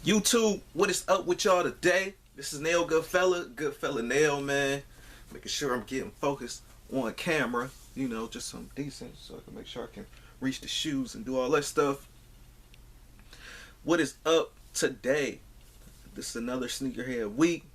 YouTube, what is up with y'all today? This is Nail Goodfella Nail, man. Making sure I'm getting focused on camera. You know, just some decent so I can make sure I can reach the shoes and do all that stuff. What is up today? This is another sneakerhead week.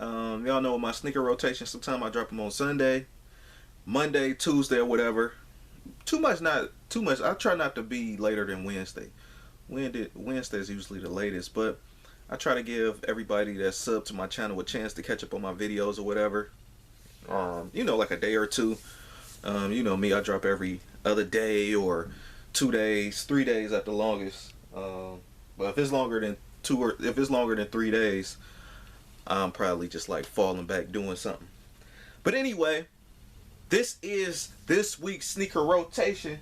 Y'all know my sneaker rotation. Sometimes I drop them on Sunday, Monday, Tuesday, or whatever. Not too much. I try not to be later than Wednesday. Wednesday is usually the latest, but I try to give everybody that sub to my channel a chance to catch up on my videos or whatever. You know, like a day or two. You know me, I drop every other day or 2 days, 3 days at the longest. But if it's longer than 3 days, I'm probably just like falling back doing something. But anyway, this is this week's sneaker rotation.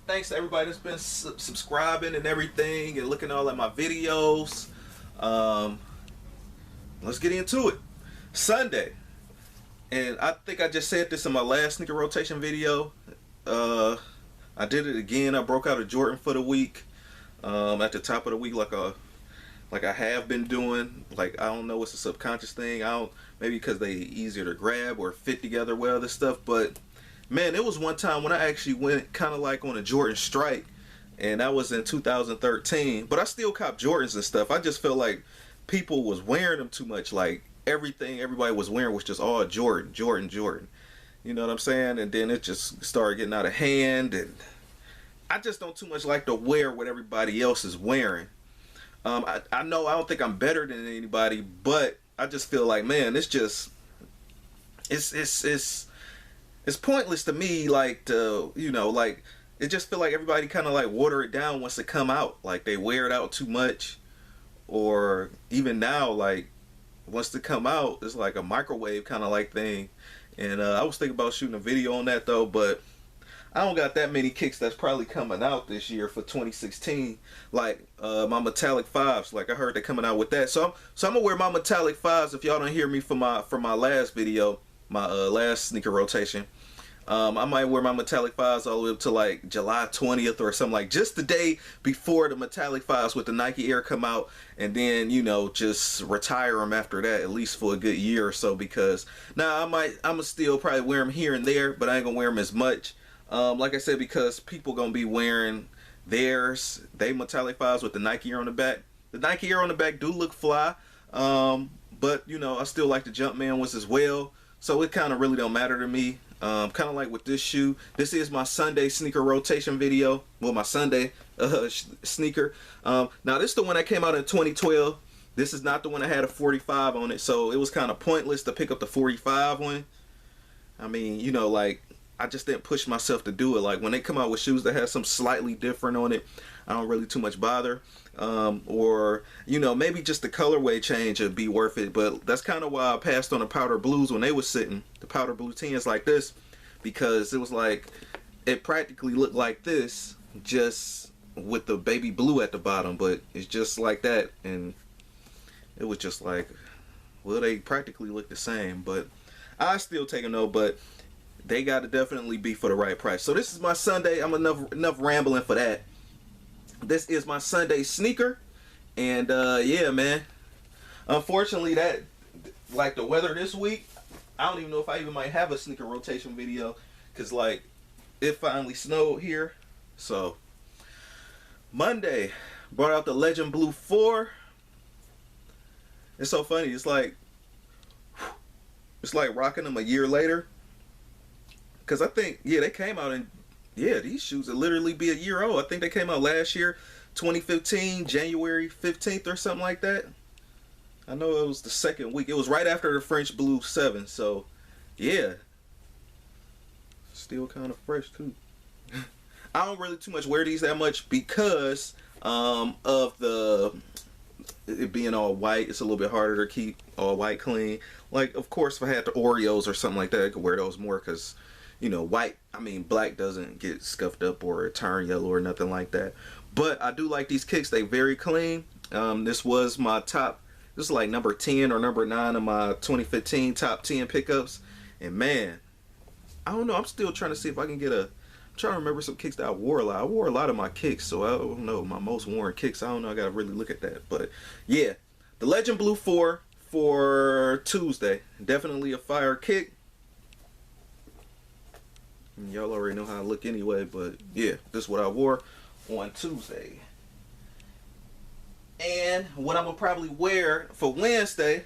Thanks to everybody that's been subscribing and everything and looking all at my videos. Let's get into it. Sunday, and I think I just said this in my last sneaker rotation video. I did it again. I broke out a Jordan for the week at the top of the week, like I have been doing. Like, I don't know, it's a subconscious thing. Maybe because they easier to grab or fit together well, this stuff. But man, it was one time when I actually went kind of like on a Jordan strike, and that was in 2013. But I still cop Jordans and stuff. I just felt like people was wearing them too much. Like, everything everybody was wearing was just all Jordan. You know what I'm saying? And then it just started getting out of hand, and I just don't too much like to wear what everybody else is wearing. I know I don't think I'm better than anybody, but I just feel like, man, it's pointless to me, like, to, you know, like, it just feel like everybody kind of like water it down once it come out. Like, they wear it out too much. Or even now, like, once they come out, it's like a microwave kind of like thing. And I was thinking about shooting a video on that though, but I don't got that many kicks that's probably coming out this year for 2016. Like my metallic 5s, like I heard they're coming out with that. So I'm gonna wear my metallic 5s. If y'all don't hear me from my last video, my last sneaker rotation, I might wear my metallic 5s all the way up to like July 20th or something, like just the day before the metallic 5s with the Nike Air come out, and then, you know, just retire them after that, at least for a good year or so. Because now I'm still probably wear them here and there, but I ain't gonna wear them as much. Like I said, because people gonna be wearing they metallic 5s with the Nike Air on the back. The Nike Air on the back do look fly, but you know, I still like the Jumpman ones as well, so it kind of really don't matter to me. Kind of like with this shoe, this is my Sunday sneaker rotation video. Well, my Sunday sneaker. Now this is the one that came out in 2012. This is not the one that had a 45 on it, so it was kind of pointless to pick up the 45 one. I mean, you know, like, I just didn't push myself to do it. Like, when they come out with shoes that have some slightly different on it, I don't really too much bother. Or, you know, maybe just the colorway change would be worth it. But that's kind of why I passed on the powder blues when they was sitting. The powder blue 10s like this, because it was like, it practically looked like this, just with the baby blue at the bottom. But it's just like that, and it was just like, well, they practically look the same. But I still take them though, but they got to definitely be for the right price. So this is my Sunday. I'm enough rambling for that. This is my Sunday sneaker, and yeah, man. Unfortunately, that, like, the weather this week, I don't even know if I even might have a sneaker rotation video, cause like, it finally snowed here. So Monday, brought out the Legend Blue 4. It's so funny. It's like rocking them a year later. Cause I think, yeah, they came out in, yeah, these shoes will literally be a year old. I think they came out last year, 2015, January 15th or something like that. I know it was the second week. It was right after the French Blue 7. So, yeah, still kind of fresh too. I don't really too much wear these that much because of it being all white. It's a little bit harder to keep all white clean. Like, of course, if I had the Oreos or something like that, I could wear those more, because, you know, black doesn't get scuffed up or turn yellow or nothing like that. But I do like these kicks. They very clean. This was my top, this is like number 10 or number 9 of my 2015 top 10 pickups. And man, I don't know, I'm still trying to see if I can get a trying to remember some kicks that I wore a lot. I wore a lot of my kicks, so I don't know my most worn kicks. I don't know. I gotta really look at that. But yeah, the Legend Blue 4 for Tuesday, definitely a fire kick. Y'all already know how I look anyway, but yeah, this is what I wore on Tuesday. And what I'm gonna probably wear for Wednesday,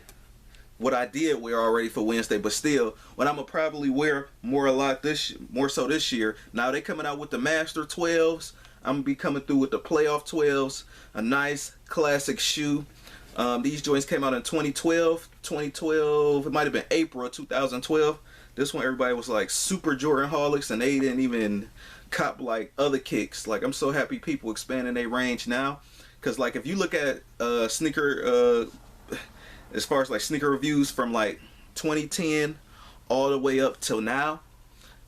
what I did wear already for Wednesday, but still, what I'm gonna probably wear more so this year. Now they coming out with the Master 12s. I'm gonna be coming through with the Playoff 12s, a nice classic shoe. These joints came out in 2012. It might have been April 2012. This one, everybody was like super Jordan holics, and they didn't even cop like other kicks. Like, I'm so happy people expanding their range now, because like if you look at sneaker, as far as like sneaker reviews from like 2010 all the way up till now,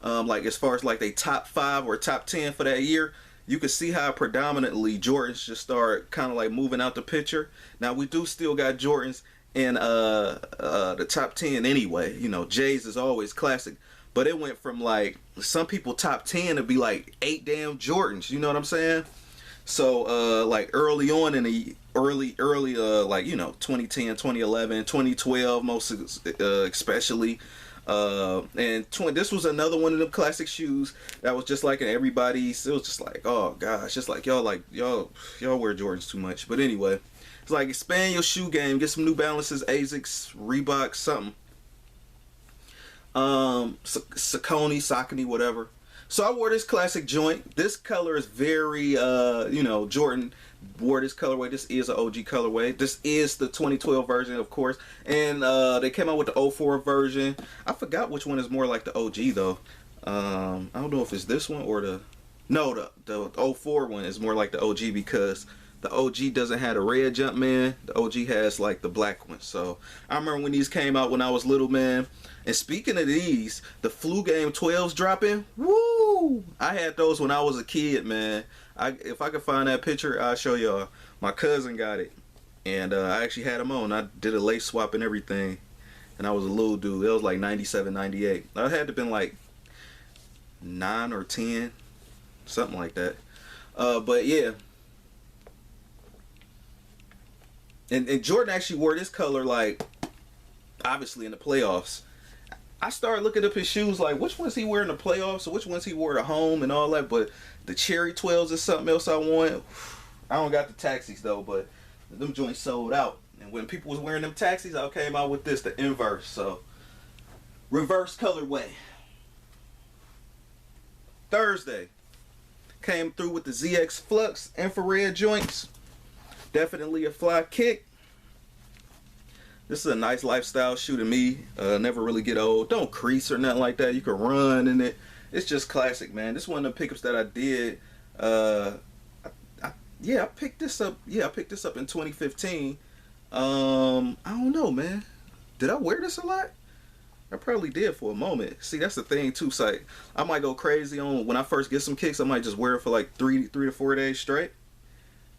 like as far as like they top 5 or top 10 for that year, you can see how predominantly Jordans just start kind of like moving out the picture. Now we do still got Jordans in the top 10 anyway. You know, J's is always classic, but it went from like some people top 10 to be like 8 damn Jordans. You know what I'm saying? So like early on in the early like, you know, 2010, 2011, 2012 most especially. And this was another one of them classic shoes that was just like in everybody's. It was just like, oh gosh, just like y'all wear Jordans too much. But anyway, it's like expand your shoe game, get some New Balances, Asics, Reebok, something. Saucony, whatever. So I wore this classic joint. This color is very, you know, Jordan wore this colorway. This is an OG colorway. This is the 2012 version, of course. And they came out with the 04 version. I forgot which one is more like the OG, though. I don't know if it's this one or the 04 one is more like the OG, because the OG doesn't have the red Jumpman. The OG has like the black one. So I remember when these came out when I was little, man. And speaking of these, the Flu Game 12s dropping. Woo! I had those when I was a kid, man. If I could find that picture, I'll show y'all. My cousin got it, and I actually had them on. I did a lace swap and everything, and I was a little dude. It was like 97, 98. I had to have been like 9 or 10, something like that. But yeah. And Jordan actually wore this color, like, obviously in the playoffs. I started looking up his shoes, like, which ones he wear in the playoffs, or which ones he wore at home and all that. But the Cherry 12s is something else I want. I don't got the taxis, though, but them joints sold out. And when people was wearing them taxis, I came out with this, the inverse. So, reverse colorway. Thursday, came through with the ZX Flux infrared joints. Definitely a fly kick. This is a nice lifestyle shoe to me. Never really get old. Don't crease or nothing like that. You can run in it. It's just classic, man. This is one of the pickups that I did. I picked this up. Yeah, I picked this up in 2015. I don't know, man. Did I wear this a lot? I probably did for a moment. See, that's the thing too. So I might go crazy on when I first get some kicks. I might just wear it for like three to 4 days straight,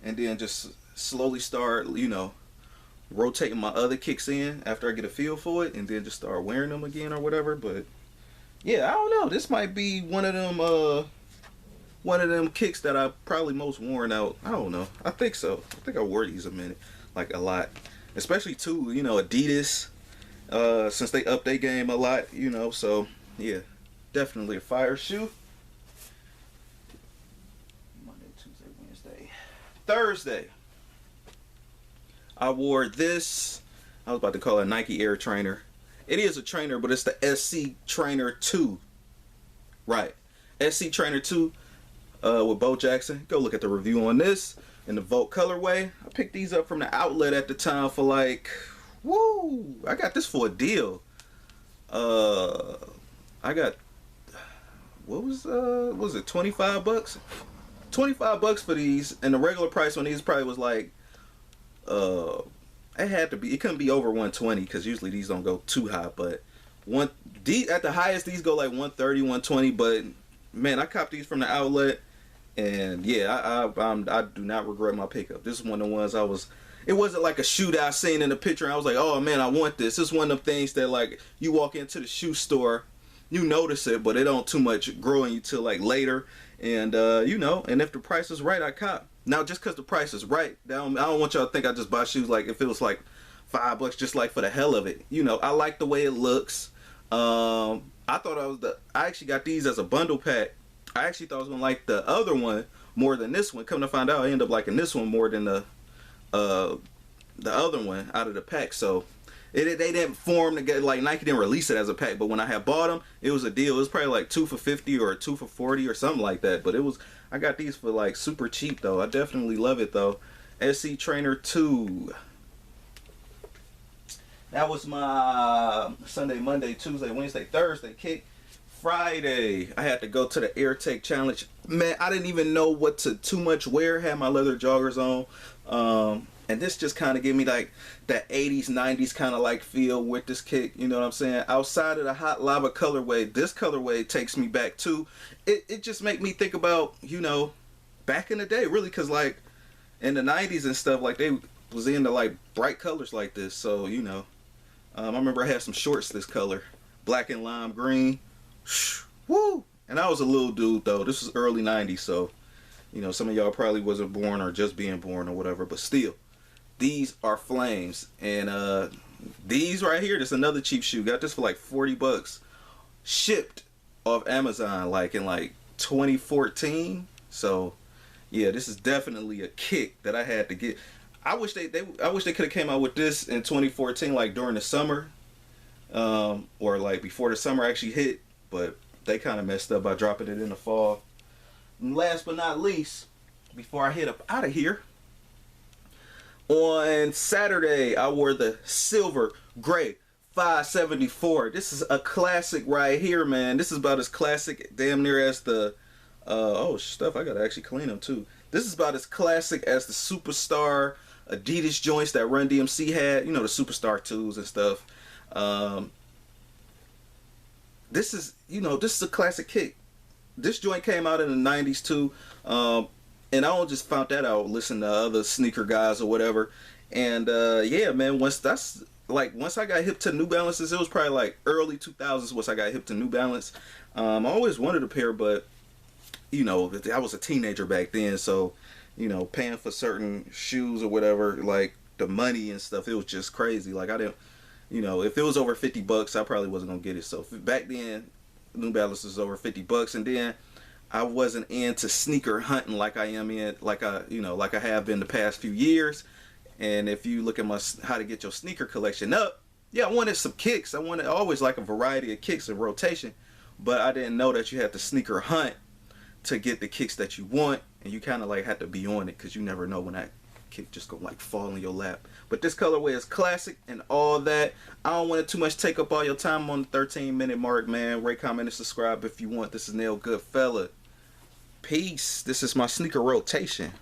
and then just slowly start, you know, rotating my other kicks in after I get a feel for it, and then just start wearing them again or whatever. But yeah, I don't know. This might be one of them kicks that I probably most worn out. I don't know. I think so. I think I wore these a lot, especially too, you know, Adidas. Since they up their game a lot, you know. So yeah, definitely a fire shoe. Monday, Tuesday, Wednesday, Thursday, I wore this. I was about to call it a Nike Air Trainer. It is a trainer, but it's the SC Trainer 2. Right. SC Trainer 2 with Bo Jackson. Go look at the review on this in the Volt colorway. I picked these up from the outlet at the time for like, woo! I got this for a deal. I got, what was it, 25 bucks? 25 bucks for these, and the regular price on these probably was like, it couldn't be over 120, because usually these don't go too high, but at the highest these go like 130, 120, but man, I copped these from the outlet, and yeah, I do not regret my pickup. This is one of the ones it wasn't like a shoe that I seen in the picture and I was like, oh man, I want this. This is one of them things that, like, you walk into the shoe store, you notice it, but it don't too much grow on you till like later. And you know, and if the price is right, I cop. Now, just because the price is right, I don't want y'all to think I just buy shoes like if it was like $5 just like for the hell of it. You know, I like the way it looks. I thought I actually got these as a bundle pack. I actually thought I was gonna like the other one more than this one. Come to find out, I ended up liking this one more than the other one out of the pack. So they didn't form together. Like Nike didn't release it as a pack, but when I had bought them, it was a deal. It was probably like 2 for $50 or 2 for $40 or something like that. But it was, I got these for like super cheap though. I definitely love it though. SC Trainer 2. That was my Sunday, Monday, Tuesday, Wednesday, Thursday kick. Friday, I had to go to the AirTech Challenge. Man, I didn't even know what to too much wear. Had my leather joggers on. And this just kind of gave me like that 80s, 90s kind of like feel with this kick. You know what I'm saying? Outside of the Hot Lava colorway, this colorway takes me back to, it just make me think about, you know, back in the day, really. Because like in the 90s and stuff, like they was into like bright colors like this. So, you know. I remember I had some shorts this color, black and lime green. Woo! And I was a little dude though. This was early 90s, so you know some of y'all probably wasn't born or just being born or whatever, but still, these are flames. And these right here, this is another cheap shoe. Got this for like $40, shipped off Amazon like in like 2014. So yeah, this is definitely a kick that I had to get. I wish they could have came out with this in 2014, like during the summer, or like before the summer actually hit. But they kind of messed up by dropping it in the fall. And last but not least, before I head up out of here, on Saturday I wore the silver gray 574. This is a classic right here, man. This is about as classic, damn near as the oh stuff. I gotta actually clean them too. This is about as classic as the Superstar Adidas joints that Run DMC had, you know, the Superstar 2s and stuff. This is, you know, this is a classic kick. This joint came out in the 90s too. And I don't just found that out listening to other sneaker guys or whatever. And yeah, man, once I got hip to New Balances, it was probably like early 2000s once I got hip to New Balance. I always wanted a pair, but you know, I was a teenager back then, so you know, paying for certain shoes or whatever, like the money and stuff, it was just crazy. Like I didn't, you know, if it was over $50, I probably wasn't gonna get it. So back then, New Balance was over $50, and then I wasn't into sneaker hunting like I am in, like I have been the past few years. And if you look at my how to get your sneaker collection up, yeah, I wanted some kicks. I always like a variety of kicks and rotation, but I didn't know that you had to sneaker hunt to get the kicks that you want, and you kind of like had to be on it because you never know when that kick just gonna like fall in your lap. But this colorway is classic and all that. I don't want to too much take up all your time on the 13-minute mark, man. Rate, comment, and subscribe if you want. This is Nail Goodfella. Peace. This is my sneaker rotation.